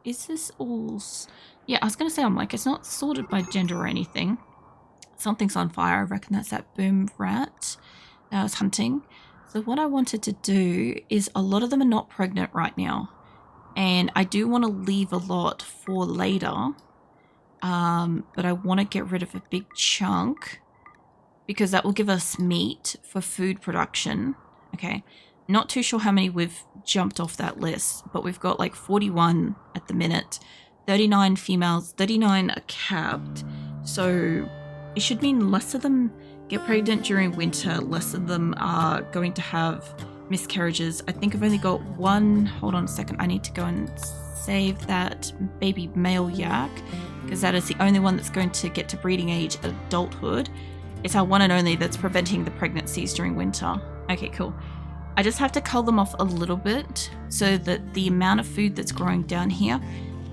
is this all... Yeah, I was going to say, I'm like, it's not sorted by gender or anything. Something's on fire. I reckon that's that boom rat that I was hunting. So what I wanted to do is a lot of them are not pregnant right now. And I do want to leave a lot for later. But I want to get rid of a big chunk because that will give us meat for food production. Okay. Not too sure how many we've jumped off that list, but we've got like 41 at the minute. 39 females, 39 are capped. So it should mean less of them get pregnant during winter, less of them are going to have miscarriages. I think I've only got one. Hold on a second. I need to go and save that baby male yak because that is the only one that's going to get to breeding age at adulthood. It's our one and only that's preventing the pregnancies during winter. Okay, cool. I just have to cull them off a little bit so that the amount of food that's growing down here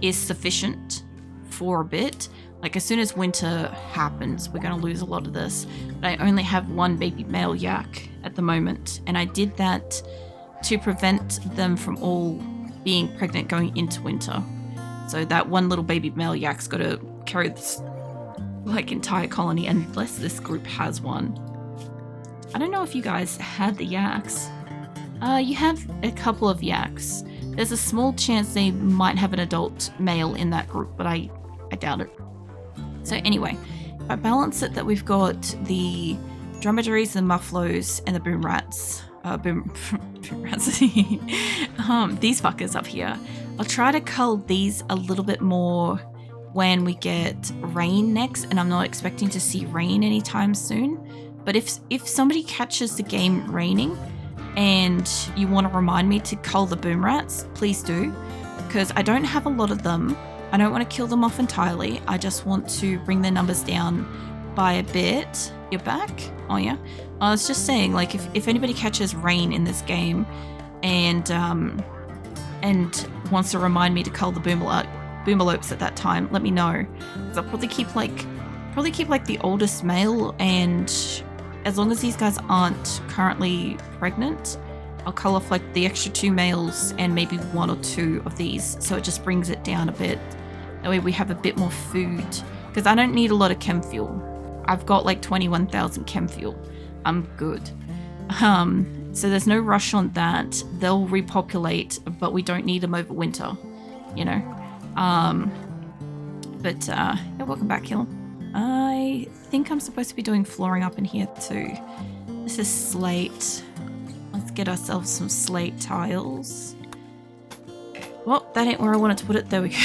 is sufficient for a bit. Like as soon as winter happens, we're going to lose a lot of this. But I only have one baby male yak at the moment. And I did that to prevent them from all being pregnant going into winter. So that one little baby male yak's got to carry this like entire colony unless this group has one. I don't know if you guys had the yaks. You have a couple of yaks. There's a small chance they might have an adult male in that group, but I doubt it. So anyway, if I balance it that we've got the dromedaries, the mufflos, and the boom rats. Boom rats. These fuckers up here. I'll try to cull these a little bit more when we get rain next, and I'm not expecting to see rain anytime soon. But if somebody catches the game raining and you want to remind me to cull the boom rats, please do, because I don't have a lot of them. I don't want to kill them off entirely. I just want to bring their numbers down by a bit. You're back? Oh yeah. I was just saying, like, if anybody catches rain in this game and wants to remind me to cull the boomalopes at that time, let me know. Because I'll probably keep like the oldest male, and as long as these guys aren't currently pregnant, I'll cull off like the extra 2 males and maybe 1 or 2 of these, so it just brings it down a bit. That way we have a bit more food, because I don't need a lot of chem fuel. I've got like 21,000 chem fuel. I'm good. So there's no rush on that. They'll repopulate, but we don't need them over winter, you know. Yeah, welcome back, Hill. I think I'm supposed to be doing flooring up in here too. This is slate. Let's get ourselves some slate tiles. Well, that ain't where I wanted to put it. There we go.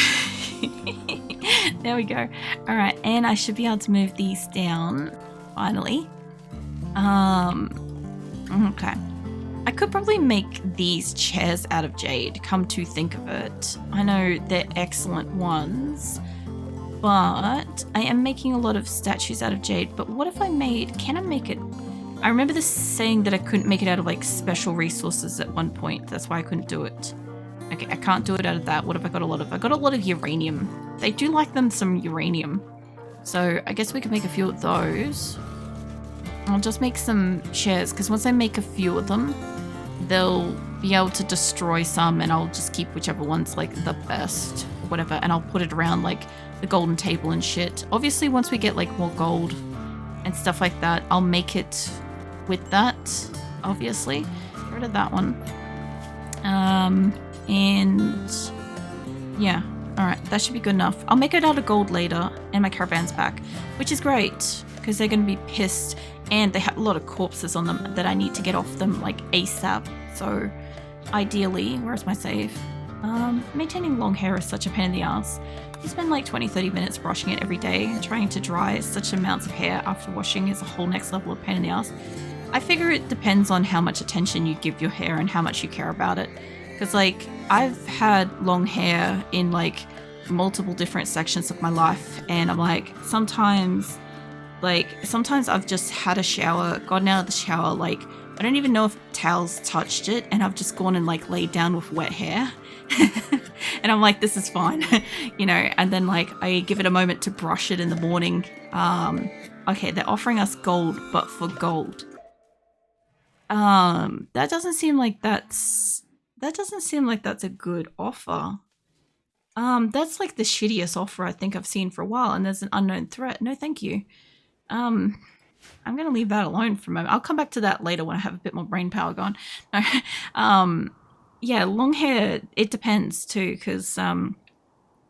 There we go. All right, and I should be able to move these down finally. Okay. I could probably make these chairs out of jade, come to think of it. I know they're excellent ones, but I am making a lot of statues out of jade. But what if can I make it? I remember this saying that I couldn't make it out of like special resources at one point. That's why I couldn't do it. Okay, I can't do it out of that. What have I got a lot of? I got a lot of uranium. They do like them some uranium. So I guess we can make a few of those. I'll just make some chairs, because once I make a few of them, they'll be able to destroy some, and I'll just keep whichever one's like the best, or whatever, and I'll put it around like the golden table and shit. Obviously, once we get like more gold and stuff like that, I'll make it with that, obviously. Get rid of that one. And yeah, alright, that should be good enough. I'll make it out of gold later, and my caravan's back, which is great, because they're going to be pissed, and they have a lot of corpses on them that I need to get off them like ASAP. So ideally, where's my save? Maintaining long hair is such a pain in the ass. You spend like 20-30 minutes brushing it every day. Trying to dry such amounts of hair after washing is a whole next level of pain in the ass. I figure it depends on how much attention you give your hair and how much you care about it. Because like, I've had long hair in like multiple different sections of my life, and I'm like, sometimes I've just had a shower, gotten out of the shower, like, I don't even know if towels touched it, and I've just gone and like laid down with wet hair. And I'm like, this is fine, you know, and then like I give it a moment to brush it in the morning. Okay, they're offering us gold, but for gold. That doesn't seem like that's a good offer. That's like the shittiest offer I think I've seen for a while, and there's an unknown threat. No, thank you. I'm gonna leave that alone for a moment. I'll come back to that later when I have a bit more brain power gone. No, yeah, long hair. It depends too, because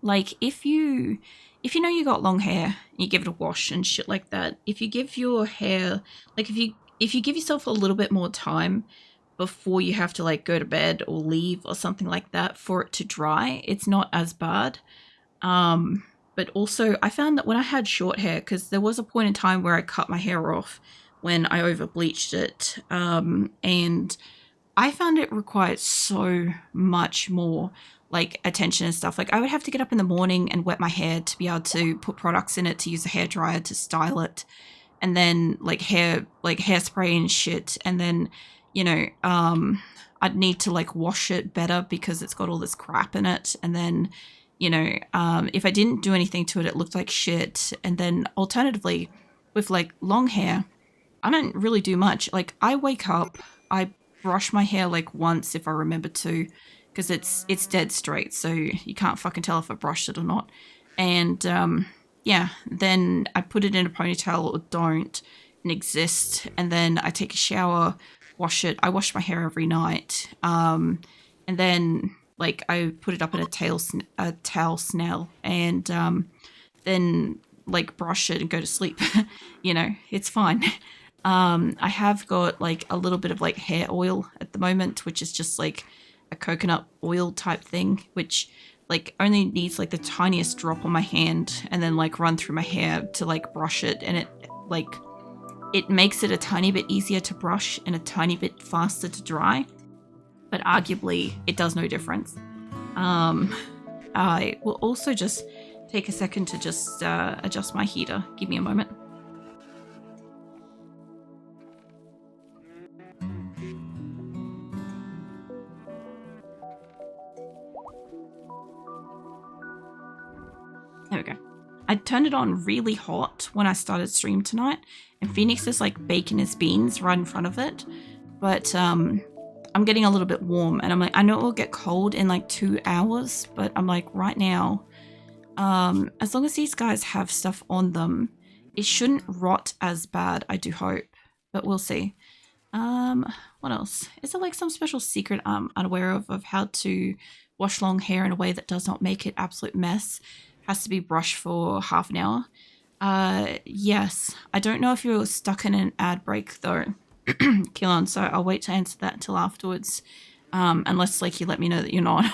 like if you know you got long hair, you give it a wash and shit like that. If you give your hair, like if you give yourself a little bit more time before you have to like go to bed or leave or something like that for it to dry, it's not as bad. But also I found that when I had short hair, because there was a point in time where I cut my hair off when I over bleached it, and I found it required so much more like attention and stuff. Like I would have to get up in the morning and wet my hair to be able to put products in it, to use a hair dryer to style it, and then like hairspray and shit, and then I'd need to like wash it better because it's got all this crap in it, and then if I didn't do anything to it, it looked like shit. And then alternatively, with like long hair, I don't really do much. Like I wake up, I brush my hair like once if I remember to, because it's dead straight, so you can't fucking tell if I brushed it or not. And yeah, then I put it in a ponytail or don't, and exist. And then I take a shower, wash it. I wash my hair every night, and then like I put it up in a towel snell, and then like brush it and go to sleep. It's fine. I have got like a little bit of like hair oil at the moment, which is just like a coconut oil type thing, which like only needs like the tiniest drop on my hand and then like run through my hair to like brush it, and it makes it a tiny bit easier to brush and a tiny bit faster to dry, but arguably it does no difference. I will also just take a second to just adjust my heater. Give me a moment. There we go. I turned it on really hot when I started stream tonight, and Phoenix is like baking his beans right in front of it. But I'm getting a little bit warm, and I'm like, I know it will get cold in like 2 hours, but I'm like, right now, as long as these guys have stuff on them, it shouldn't rot as bad, I do hope. But we'll see. What else? Is there like some special secret I'm unaware of how to wash long hair in a way that does not make it absolute mess? Has to be brushed for half an hour. Yes. I don't know if you're stuck in an ad break though, Killon, so I'll wait to answer that until afterwards. Unless like you let me know that you're not.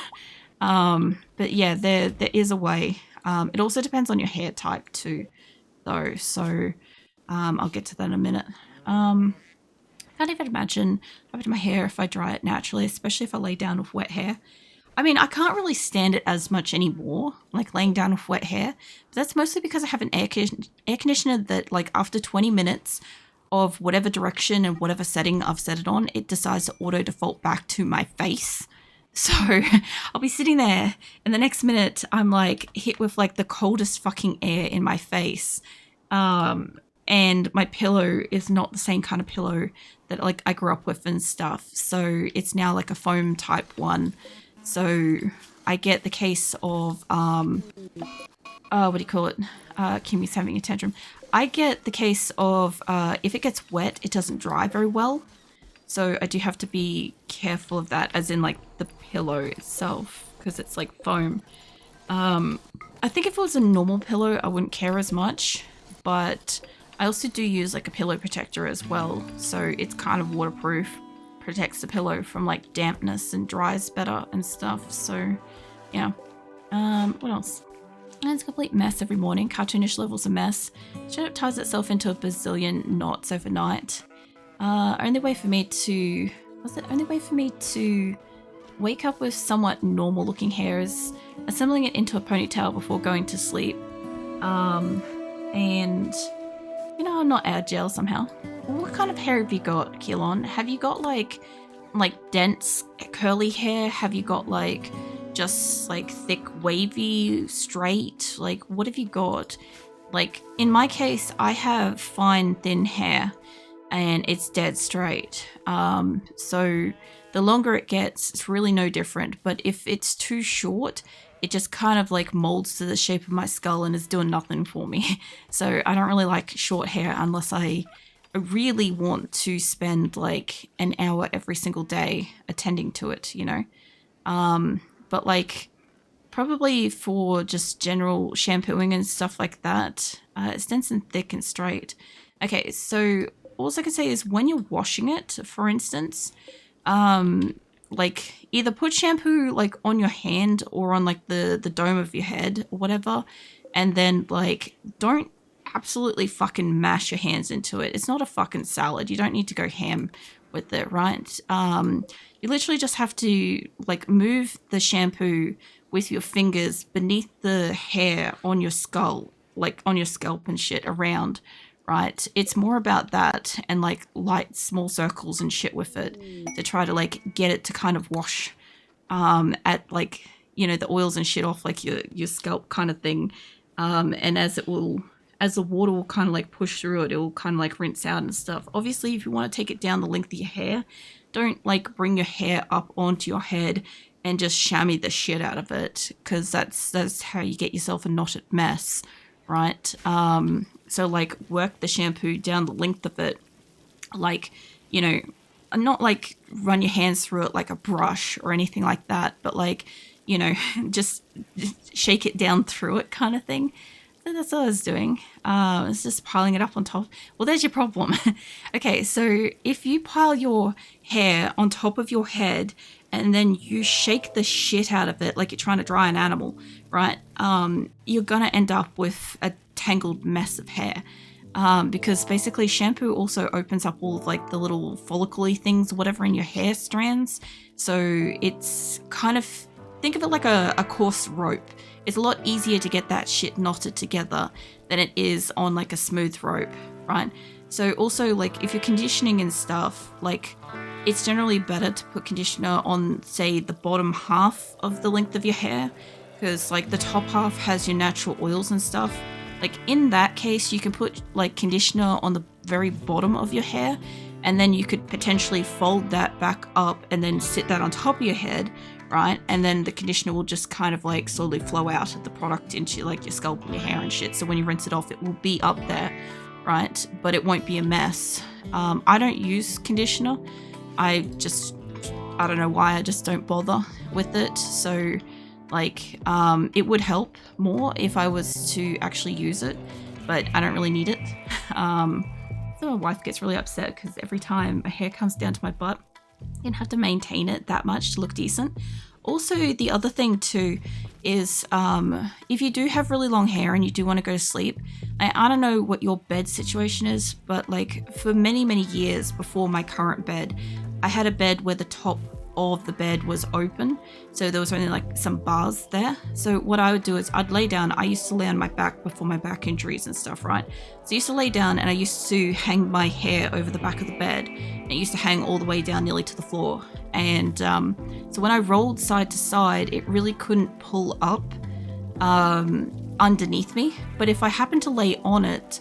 But yeah, there is a way. It also depends on your hair type too, though. So I'll get to that in a minute. Can't even imagine having my hair if I dry it naturally, especially if I lay down with wet hair. I mean, I can't really stand it as much anymore, like laying down with wet hair. But that's mostly because I have an air conditioner that, like, after 20 minutes of whatever direction and whatever setting I've set it on, it decides to auto default back to my face. So I'll be sitting there, and the next minute I'm like hit with like the coldest fucking air in my face. And my pillow is not the same kind of pillow that like I grew up with and stuff. So it's now like a foam type one. So I get the case of, what do you call it? Kimmy's having a tantrum. I get the case of, if it gets wet, it doesn't dry very well. So I do have to be careful of that, as in like the pillow itself, because it's like foam. I think if it was a normal pillow, I wouldn't care as much, but I also do use like a pillow protector as well. So it's kind of waterproof. Protects the pillow from like dampness and dries better and stuff. So yeah. What else? And it's a complete mess every morning. Cartoonish level's a mess. Straight up ties itself into a bazillion knots overnight. Only way for me to wake up with somewhat normal looking hair is assembling it into a ponytail before going to sleep. And I'm not out of jail somehow. What kind of hair have you got, Keelan? Have you got like dense curly hair? Have you got like just like thick wavy straight? Like what have you got? Like in my case, I have fine thin hair and it's dead straight. So the longer it gets, it's really no different. But if it's too short, it just kind of like molds to the shape of my skull and is doing nothing for me. So I don't really like short hair unless I really want to spend like an hour every single day attending to it, you know. But like probably for just general shampooing and stuff like that, it's dense and thick and straight. Okay, so all I can say is when you're washing it, for instance, like either put shampoo like on your hand or on like the dome of your head or whatever, and then like don't absolutely fucking mash your hands into it. It's not a fucking salad. You don't need to go ham with it, right? You literally just have to like move the shampoo with your fingers beneath the hair on your skull, like on your scalp and shit around, right? It's more about that and like light small circles and shit with it to try to like get it to kind of wash at like, you know, the oils and shit off like your scalp kind of thing. And as the water will kind of like push through it, it will kind of like rinse out and stuff. Obviously, if you want to take it down the length of your hair, don't like bring your hair up onto your head and just chamois the shit out of it, because that's how you get yourself a knotted mess, right? So like work the shampoo down the length of it, like, you know, not like run your hands through it like a brush or anything like that, but like, you know, just shake it down through it kind of thing. So that's what I was doing. It's just piling it up on top. Well, there's your problem. Okay, so if you pile your hair on top of your head and then you shake the shit out of it like you're trying to dry an animal, right? You're gonna end up with a tangled mess of hair. Because basically shampoo also opens up all of like the little follicle-y things, whatever, in your hair strands. So it's kind of, think of it like a coarse rope. It's a lot easier to get that shit knotted together than it is on like a smooth rope, right? So also like if you're conditioning and stuff, like it's generally better to put conditioner on, say, the bottom half of the length of your hair, because like the top half has your natural oils and stuff. Like in that case, you can put like conditioner on the very bottom of your hair, and then you could potentially fold that back up and then sit that on top of your head, right? And then the conditioner will just kind of like slowly flow out of the product into like your scalp and your hair and shit. So when you rinse it off, it will be up there, right? But it won't be a mess. I don't use conditioner. I don't know why, I just don't bother with it. So like, it would help more if I was to actually use it, but I don't really need it. So my wife gets really upset because every time my hair comes down to my butt, you have to maintain it that much to look decent. Also, the other thing too is if you do have really long hair and you do want to go to sleep, I don't know what your bed situation is, but like for many, many years before my current bed, I had a bed where the top of the bed was open, so there was only like some bars there. So what I would do is I'd lay down. I used to lay on my back before my back injuries and stuff, right? So I used to lay down and I used to hang my hair over the back of the bed. It used to hang all the way down nearly to the floor. And so when I rolled side to side, it really couldn't pull up underneath me. But if I happened to lay on it,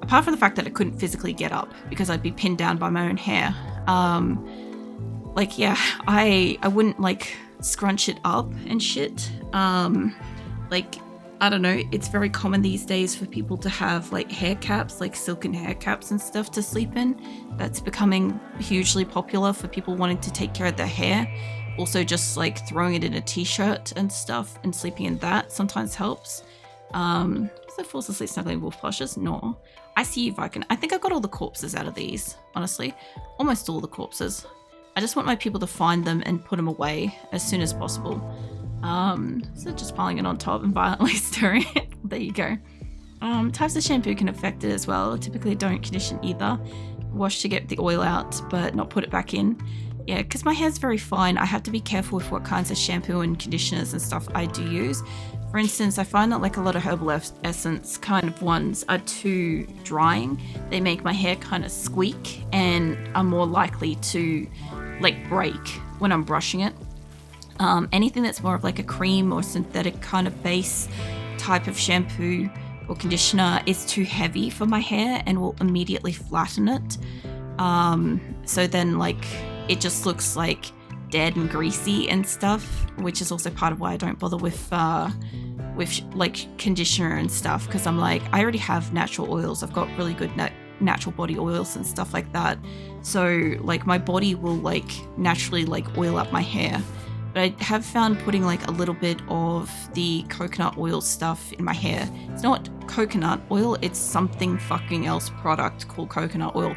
apart from the fact that I couldn't physically get up because I'd be pinned down by my own hair, like, yeah, I wouldn't like scrunch it up and shit. Like, I don't know, it's very common these days for people to have like hair caps, like silken hair caps and stuff to sleep in. That's becoming hugely popular for people wanting to take care of their hair. Also just like throwing it in a t-shirt and stuff and sleeping in that sometimes helps. So falls asleep snuggling wolf plushes? No. I see if I can. I think I got all the corpses out of these, honestly. Almost all the corpses. I just want my people to find them and put them away as soon as possible. So just piling it on top and violently stirring it. There you go. Types of shampoo can affect it as well. Typically don't condition either. Wash to get the oil out, but not put it back in. Yeah, because my hair's very fine, I have to be careful with what kinds of shampoo and conditioners and stuff I do use. For instance, I find that like a lot of herbal essence kind of ones are too drying. They make my hair kind of squeak and are more likely to like break when I'm brushing it. Anything that's more of like a cream or synthetic kind of base type of shampoo or conditioner is too heavy for my hair and will immediately flatten it. So then like it just looks like dead and greasy and stuff, which is also part of why I don't bother with like conditioner and stuff, because I'm like, I already have natural oils. I've got really good natural body oils and stuff like that. So like my body will like naturally like oil up my hair. But I have found putting like a little bit of the coconut oil stuff in my hair. It's not coconut oil, it's something fucking else product called coconut oil.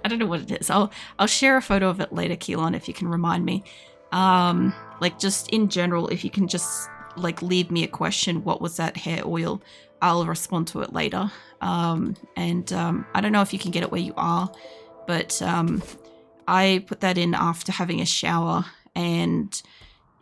I don't know what it is. I'll share a photo of it later, Keelan, if you can remind me. Like just in general, if you can just like leave me a question, what was that hair oil? I'll respond to it later. I don't know if you can get it where you are, but I put that in after having a shower and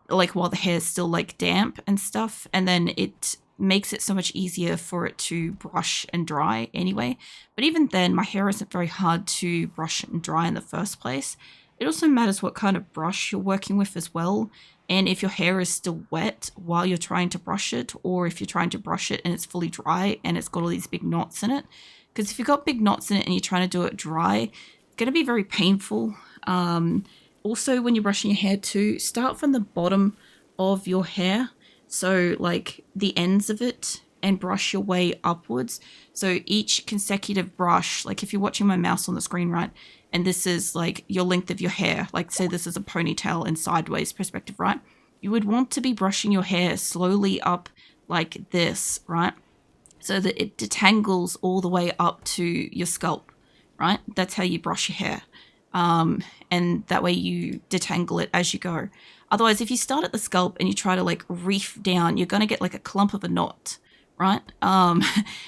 like while the hair is still like damp and stuff, and then it makes it so much easier for it to brush and dry anyway. But even then, my hair isn't very hard to brush and dry in the first place. It also matters what kind of brush you're working with as well, and if your hair is still wet while you're trying to brush it, or if you're trying to brush it and it's fully dry and it's got all these big knots in it. Because if you've got big knots in it and you're trying to do it dry, it's going to be very painful. Also, when you're brushing your hair too, start from the bottom of your hair, so like the ends of it, and brush your way upwards. So each consecutive brush, like if you're watching my mouse on the screen, right, and this is like your length of your hair, like say this is a ponytail in sideways perspective, right, you would want to be brushing your hair slowly up like this, right, so that it detangles all the way up to your scalp, right? That's how you brush your hair. And that way you detangle it as you go. Otherwise, if you start at the scalp and you try to like reef down, you're going to get like a clump of a knot, right? And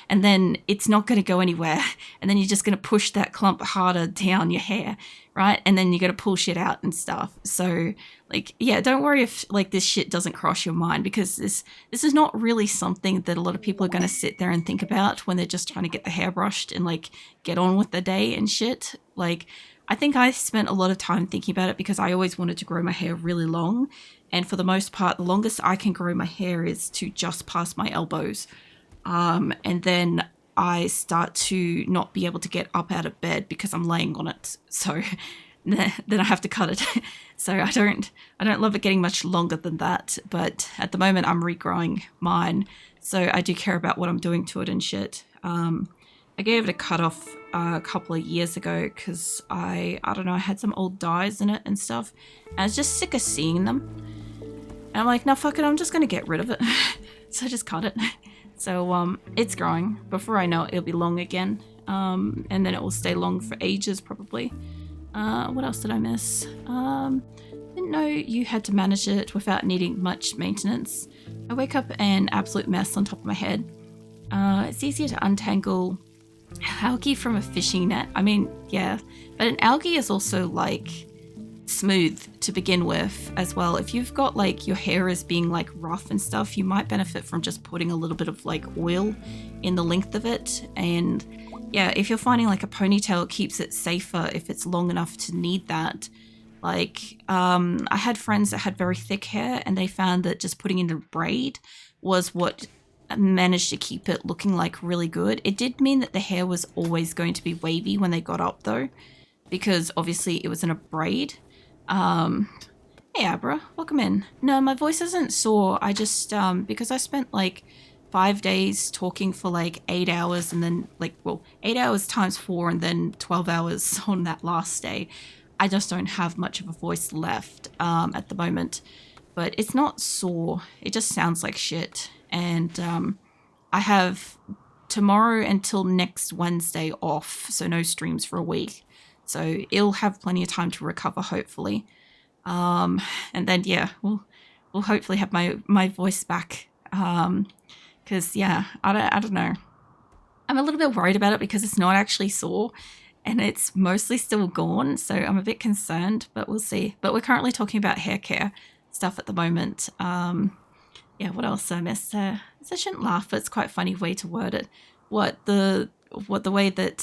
then it's not going to go anywhere. And then you're just going to push that clump harder down your hair, right? And then you're going to pull shit out and stuff. So like, yeah, don't worry if like this shit doesn't cross your mind, because this is not really something that a lot of people are going to sit there and think about when they're just trying to get the hair brushed and like get on with the day and shit. Like, I think I spent a lot of time thinking about it because I always wanted to grow my hair really long. And for the most part, the longest I can grow my hair is to just past my elbows. And then I start to not be able to get up out of bed because I'm laying on it. So then I have to cut it. So I don't love it getting much longer than that. But at the moment, I'm regrowing mine. So I do care about what I'm doing to it and shit. I gave it a cut off a couple of years ago because I don't know, I had some old dyes in it and stuff. And I was just sick of seeing them. And I'm like, no, fuck it, I'm just going to get rid of it. So I just cut it. So it's growing. Before I know it, it'll be long again. And then it will stay long for ages probably. What else did I miss? Didn't know you had to manage it without needing much maintenance. I wake up an absolute mess on top of my head. It's easier to untangle algae from a fishing net. I mean, yeah, but an algae is also like smooth to begin with as well. If you've got like your hair is being like rough and stuff, you might benefit from just putting a little bit of like oil in the length of it. And yeah, if you're finding like a ponytail, it keeps it safer if it's long enough to need that. Like I had friends that had very thick hair and they found that just putting in the braid was what managed to keep it looking like really good. It did mean that the hair was always going to be wavy when they got up though, because obviously it was in a braid. Hey Abra, welcome in. No, my voice isn't sore. I just because I spent like 5 days talking for like 8 hours and then 8 hours times 4 and then 12 hours on that last day. I just don't have much of a voice left at the moment, but it's not sore. It just sounds like shit. And I have tomorrow until next Wednesday off, so no streams for a week. So it'll have plenty of time to recover, hopefully. And then, yeah, we'll hopefully have my voice back. Because, yeah, I don't know. I'm a little bit worried about it because it's not actually sore and it's mostly still gone. So I'm a bit concerned, but we'll see. But we're currently talking about hair care stuff at the moment. Yeah, what else I missed there? I shouldn't laugh, but it's quite a funny way to word it. The way that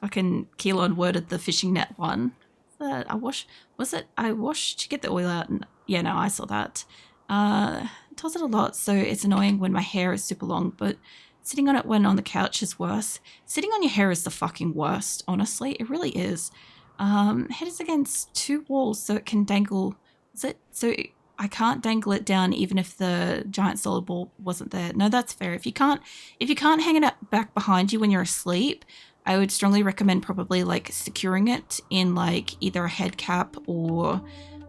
fucking Keelan worded the fishing net one. I washed to get the oil out, and yeah, no, I saw that. It does it a lot, so it's annoying when my hair is super long, but sitting on it when on the couch is worse. Sitting on your hair is the fucking worst, honestly. It really is. Head is against 2 walls, so it can dangle. Is it? So I can't dangle it down even if the giant solid ball wasn't there. No, that's fair. If you can't hang it up back behind you when you're asleep, I would strongly recommend probably like securing it in like either a head cap or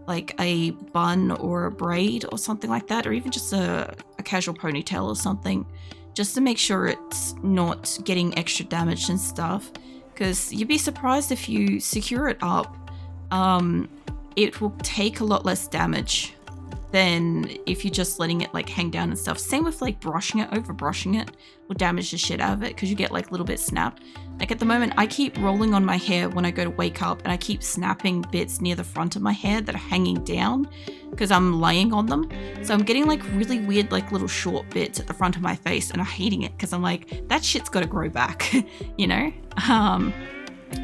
like a bun or a braid or something like that, or even just a casual ponytail or something, just to make sure it's not getting extra damaged and stuff. Because you'd be surprised if you secure it up, it will take a lot less damage than if you're just letting it like hang down and stuff. Same with like brushing it. Over brushing it will damage the shit out of it because you get like little bits snapped. Like at the moment I keep rolling on my hair when I go to wake up, and I keep snapping bits near the front of my hair that are hanging down because I'm laying on them. So I'm getting like really weird like little short bits at the front of my face, and I'm hating it because I'm like, that shit's got to grow back, you know?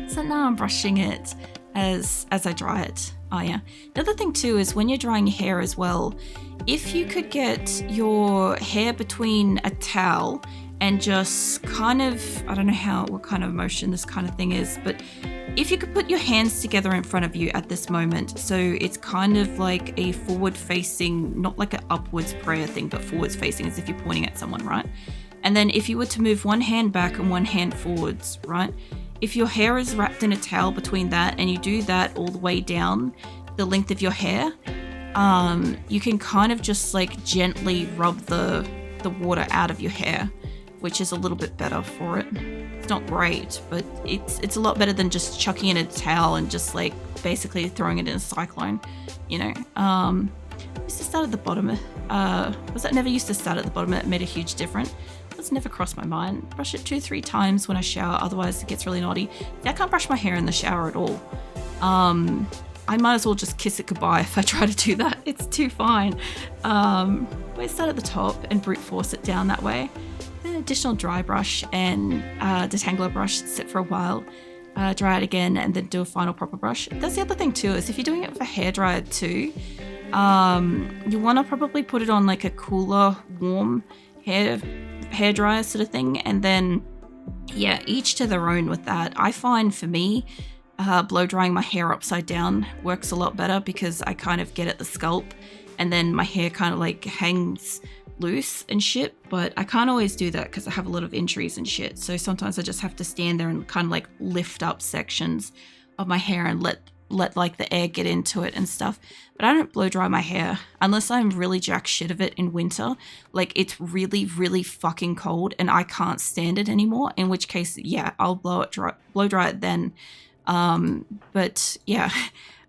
So now I'm brushing it as I dry it. Oh yeah. The other thing too is when you're drying your hair as well, if you could get your hair between a towel and just kind of, I don't know what kind of motion this kind of thing is, but if you could put your hands together in front of you at this moment, so it's kind of like a forward facing, not like an upwards prayer thing, but forwards facing as if you're pointing at someone, right? And then if you were to move one hand back and one hand forwards, right? If your hair is wrapped in a towel between that and you do that all the way down the length of your hair, you can kind of just like gently rub the water out of your hair, which is a little bit better for it. It's not great, but it's a lot better than just chucking in a towel and just like basically throwing it in a cyclone, you know. Used to start at the bottom. Was that never used to start at the bottom? It made a huge difference. That's never crossed my mind. Brush it 2-3 times when I shower, otherwise it gets really naughty. I can't brush my hair in the shower at all. I might as well just kiss it goodbye if I try to do that. It's too fine. We start at the top and brute force it down that way. Then additional dry brush and detangler brush, sit for a while, dry it again, and then do a final proper brush. That's the other thing too, is if you're doing it with a hairdryer too, you want to probably put it on like a cooler, warm hairdryer sort of thing, and then yeah, each to their own with that. I find for me, blow drying my hair upside down works a lot better because I kind of get at the scalp and then my hair kind of like hangs loose and shit, but I can't always do that because I have a lot of injuries and shit, so sometimes I just have to stand there and kind of like lift up sections of my hair and let like the air get into it and stuff. But I don't blow dry my hair unless I'm really jack shit of it in winter, like it's really really fucking cold and I can't stand it anymore, in which case yeah, I'll blow dry it then. But yeah,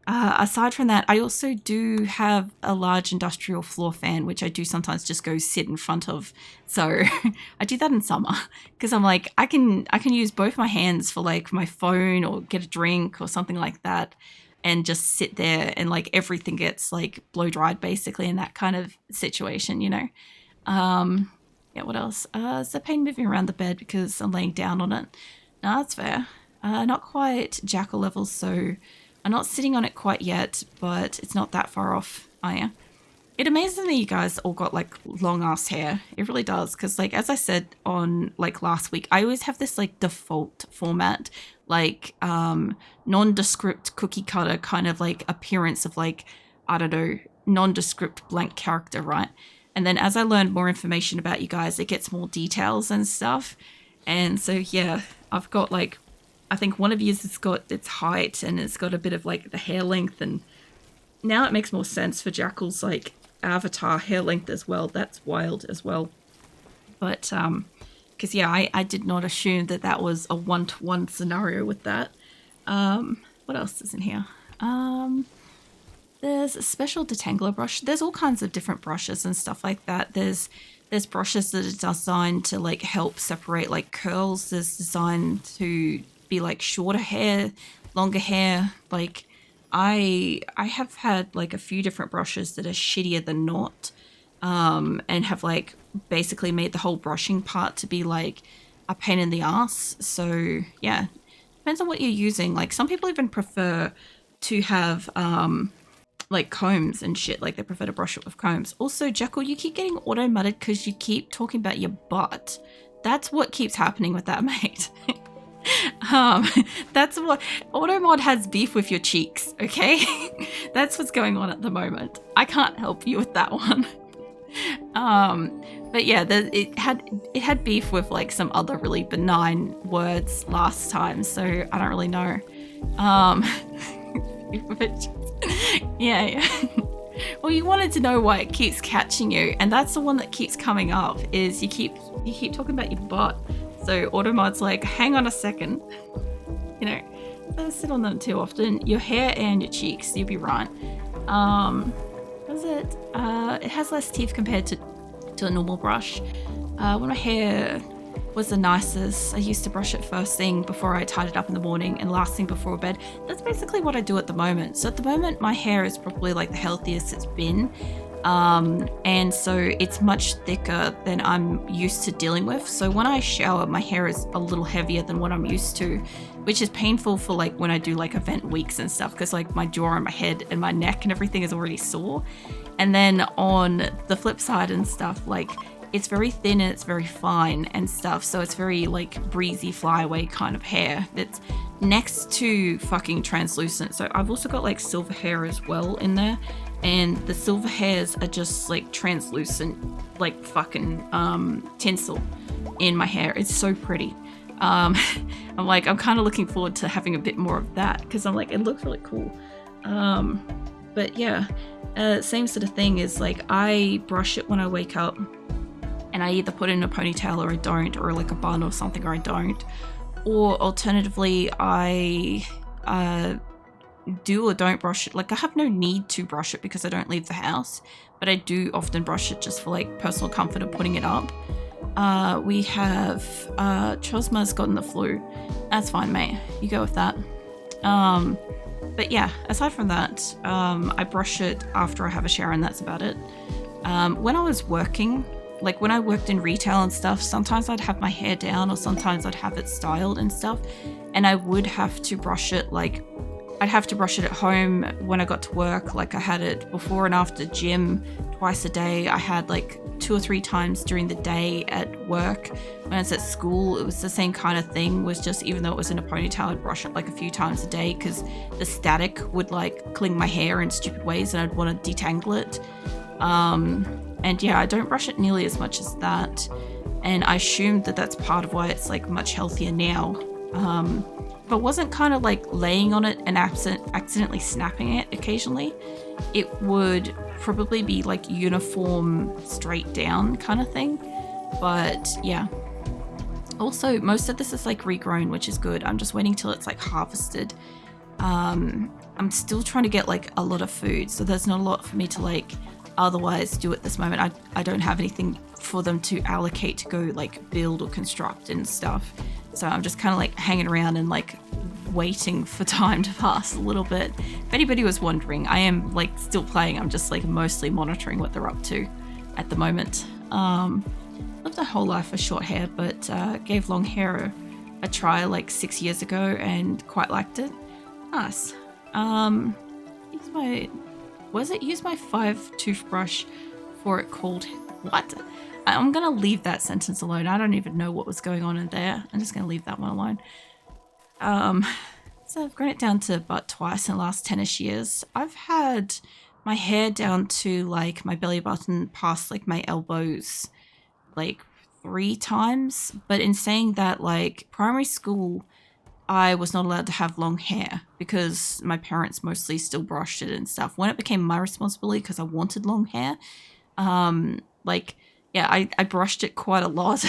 aside from that, I also do have a large industrial floor fan, which I do sometimes just go sit in front of. So I do that in summer because I'm like, I can use both my hands for like my phone or get a drink or something like that and just sit there and like everything gets like blow dried basically in that kind of situation, you know? Yeah, what else? Is the pain moving around the bed because I'm laying down on it? No, that's fair. Not quite jackal levels, so I'm not sitting on it quite yet, but it's not that far off. Oh yeah. It amazes me you guys all got like long ass hair. It really does, because like as I said on like last week, I always have this like default format, like nondescript cookie cutter kind of like appearance of like, I don't know, nondescript blank character, right? And then as I learned more information about you guys, it gets more details and stuff. And so yeah, I've got like, I think one of yours has got its height and it's got a bit of like the hair length, and now it makes more sense for Jackal's like avatar hair length as well. That's wild as well. But because yeah, I did not assume that that was a one-to-one scenario with that. What else is in here? There's a special detangler brush. There's all kinds of different brushes and stuff like that. There's brushes that are designed to like help separate like curls. There's designed to be like shorter hair, longer hair. Like I have had like a few different brushes that are shittier than not, and have like basically made the whole brushing part to be like a pain in the ass. So yeah, depends on what you're using. Like some people even prefer to have like combs and shit. Like they prefer to brush it with combs. Also, Jackal, you keep getting auto-mudded because you keep talking about your butt. That's what keeps happening with that, mate. That's what Automod has beef with your cheeks, okay? That's what's going on at the moment. I can't help you with that one. But yeah, it had beef with like some other really benign words last time, so I don't really know. Yeah. Well, you wanted to know why it keeps catching you, and that's the one that keeps coming up. Is you keep talking about your butt. So Automod's like, hang on a second. You know, don't sit on them too often. Your hair and your cheeks, you'll be right. Does it? It has less teeth compared to a normal brush. When my hair was the nicest, I used to brush it first thing before I tied it up in the morning and last thing before bed. That's basically what I do at the moment. So at the moment, my hair is probably like the healthiest it's been. And so it's much thicker than I'm used to dealing with. So when I shower, my hair is a little heavier than what I'm used to, which is painful for like when I do like event weeks and stuff, because like my jaw and my head and my neck and everything is already sore. And then on the flip side and stuff, like it's very thin and it's very fine and stuff. So it's very like breezy flyaway kind of hair that's next to fucking translucent. So I've also got like silver hair as well in there. And the silver hairs are just like translucent, like fucking tinsel in my hair. It's so pretty. I'm kind of looking forward to having a bit more of that because I'm like, it looks really cool. But yeah, same sort of thing is like I brush it when I wake up and I either put it in a ponytail or I don't, or like a bun or something, or I don't. Or alternatively, I do or don't brush it. Like I have no need to brush it because I don't leave the house, but I do often brush it just for like personal comfort of putting it up. We have Chosma's gotten the flu. That's fine, mate. You go with that. But yeah, aside from that, I brush it after I have a shower and that's about it. When I was working, like when I worked in retail and stuff, sometimes I'd have my hair down or sometimes I'd have it styled and stuff, and I would have to brush it. Like I'd have to brush it at home when I got to work. Like I had it before and after gym twice a day. I had like 2 or 3 times during the day at work. When I was at school, it was the same kind of thing, was just even though it was in a ponytail, I'd brush it like a few times a day because the static would like cling my hair in stupid ways and I'd want to detangle it. And yeah, I don't brush it nearly as much as that. And I assumed that that's part of why it's like much healthier now. If I wasn't kind of like laying on it and accidentally snapping it occasionally, it would probably be like uniform straight down kind of thing. But yeah. Also, most of this is like regrown, which is good. I'm just waiting till it's like harvested. I'm still trying to get like a lot of food, so there's not a lot for me to like otherwise do at this moment. I don't have anything for them to allocate to go like build or construct and stuff. So I'm just kind of like hanging around and like waiting for time to pass a little bit. If anybody was wondering, I am like still playing. I'm just like mostly monitoring what they're up to at the moment. Lived a whole life with short hair, but gave long hair a try like 6 years ago and quite liked it. Nice. Use my 5 toothbrush for it called what? I'm gonna leave that sentence alone. I don't even know what was going on in there. I'm just gonna leave that one alone. So I've grown it down to butt twice in the last 10ish years. I've had my hair down to like my belly button past like my elbows like 3 times. But in saying that, like primary school, I was not allowed to have long hair because my parents mostly still brushed it and stuff. When it became my responsibility because I wanted long hair, I brushed it quite a lot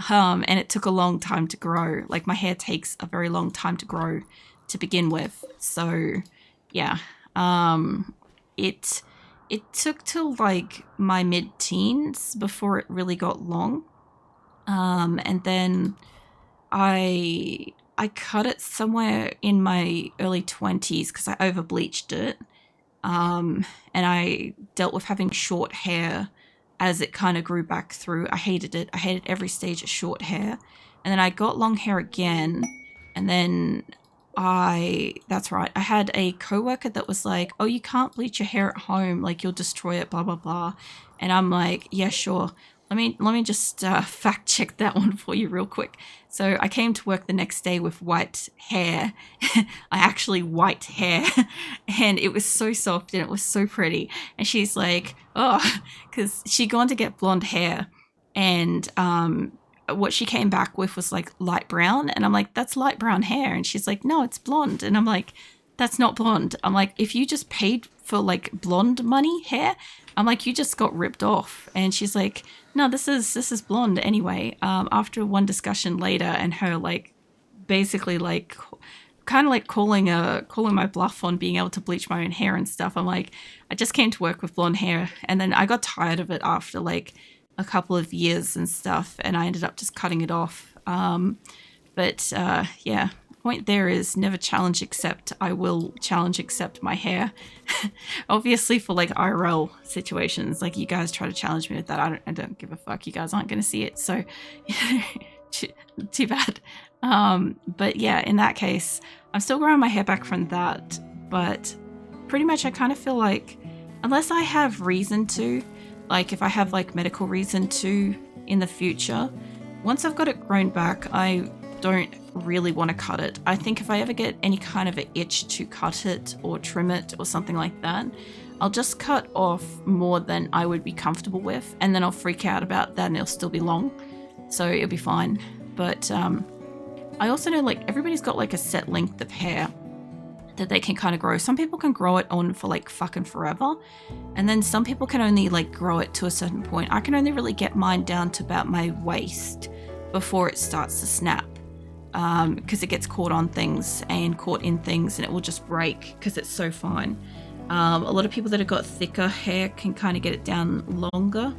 and it took a long time to grow. Like my hair takes a very long time to grow to begin with. So yeah, it took till like my mid-teens before it really got long. And then I cut it somewhere in my early 20s because I over bleached it. And I dealt with having short hair as it kind of grew back through. I hated it. I hated every stage of short hair. And then I got long hair again. And then that's right, I had a coworker that was like, oh, you can't bleach your hair at home. Like you'll destroy it, blah, blah, blah. And I'm like, yeah, sure. let me just fact check that one for you real quick. So I came to work the next day with white hair. White hair, and it was so soft and it was so pretty. And she's like, oh, because she'd gone to get blonde hair, and what she came back with was like light brown, and I'm like, that's light brown hair, and she's like, no, it's blonde, and I'm like, that's not blonde. I'm like, if you just paid for like blonde money hair, I'm like, you just got ripped off. And she's like, no, this is blonde anyway. After one discussion later, and her like basically like kind of like calling my bluff on being able to bleach my own hair and stuff. I'm like, I just came to work with blonde hair, and then I got tired of it after like a couple of years and stuff, and I ended up just cutting it off. Yeah. Point there is never challenge accept. I will challenge accept my hair. Obviously for like IRL situations, like you guys try to challenge me with that, I don't give a fuck. You guys aren't going to see it, so too bad. But yeah, in that case, I'm still growing my hair back from that, but pretty much I kind of feel like unless I have reason to, like if I have like medical reason to in the future, once I've got it grown back, I don't really want to cut it. I think if I ever get any kind of an itch to cut it or trim it or something like that, I'll just cut off more than I would be comfortable with, and then I'll freak out about that and it'll still be long, so it'll be fine. But I also know like everybody's got like a set length of hair that they can kind of grow. Some people can grow it on for like fucking forever, and then some people can only like grow it to a certain point. I can only really get mine down to about my waist before it starts to snap, because it gets caught on things and caught in things, and it will just break because it's so fine. A lot of people that have got thicker hair can kind of get it down longer,